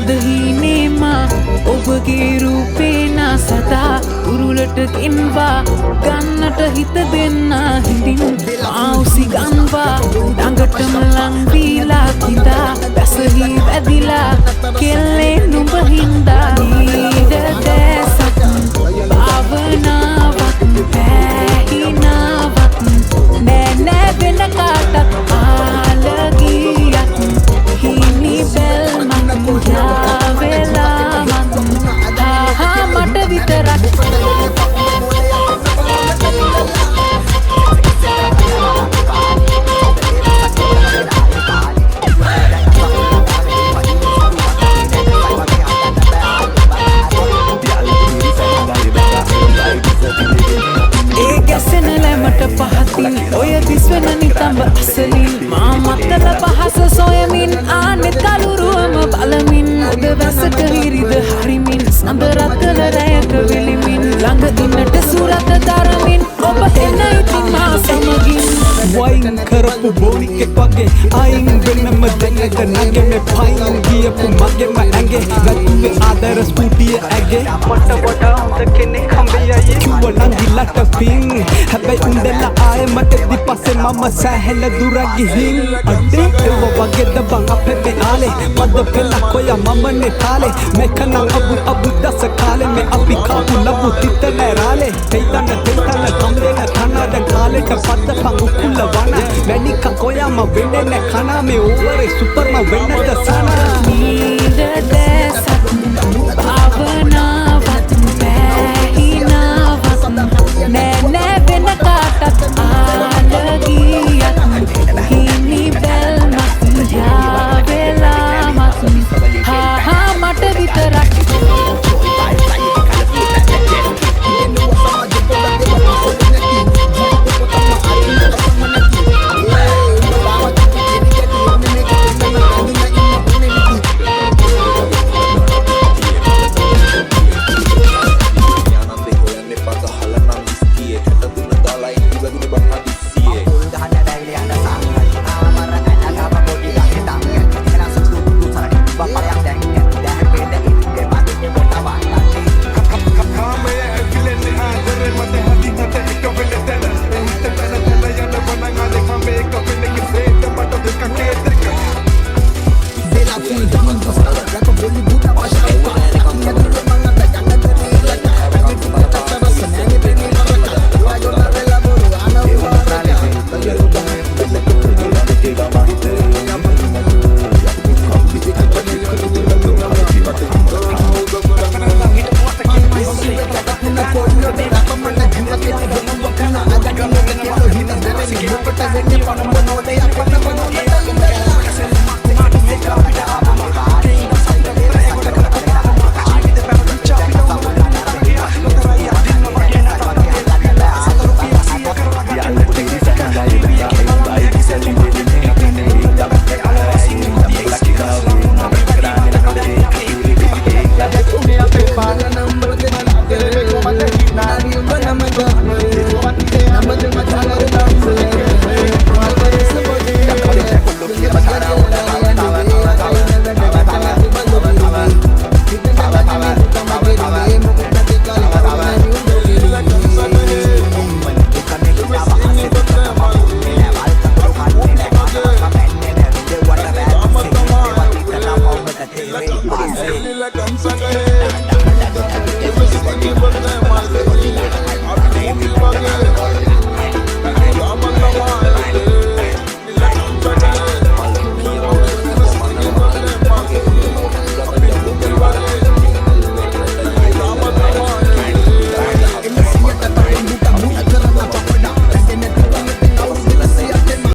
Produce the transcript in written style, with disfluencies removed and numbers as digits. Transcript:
තදහිනේමා ඔබගේ රූපේනා සදා උරුලට ගෙන්වා ගන්නට හිත දෙන්න හිඳින් මාවුසි ගන්වා ළඟටම ලංවීලා කිඳා බැසහි වැදිලා කෙල්ලේ නුඹ හින්දා නීඩ දැසක් භාවනාවක් පැහිනාවක් නෑ නෑ වෙන කාටත් ආලගියක් හිමි බැල් යාවෙලා ආහා මට විතරක් ඒ ගැසෙන ලැමට පහතින් ඔය දිස්වෙන නිතඹ අසලින් මා මත්තල පහස සොයමින් ආනෙත් කලුරුවම බලමින් ඔද වැසට හිරිද හරිමින් සඳරත්තල රැයක විලිමින් ළඟ ඉන්නට සුරත දරමින් ඔබ එන්න ඉතින් මා සමගින් වයින් කරපු බෝනිකෙක් වගේ අයින් වෙන්නම දෙන්නට නැගේ මේ පයින් ගියපු මගේම ඇඟේ වැටුවේ ආදර ස්කූටිය ඇගේ මට වඩා හොඳ කෙනෙක් හම්බෙයි කිව්ව නංගිලට පින් හැබැයි උන්දෙලා ආයේ මට දිපස්සේ මම සෑහෙන දුර ගිහින් අඩේ ඒව වගේද බං අපේ මේ ආලේ මද පෙලක් ඔයා මමනේ තාලේ මේකනම් අබු දස කාලේ මේ අපි කාපු ලබු තිත නෑරාලේ තෙයිතන කම්දෙන තනද කාලේට පද්දපන් උකුල වන වැඩිකක් ඔයාම වෙන්නේ නෑ කනා මේ ඕවරේ සුපර්ම වෙන්නද සනා නීඩ දැසක්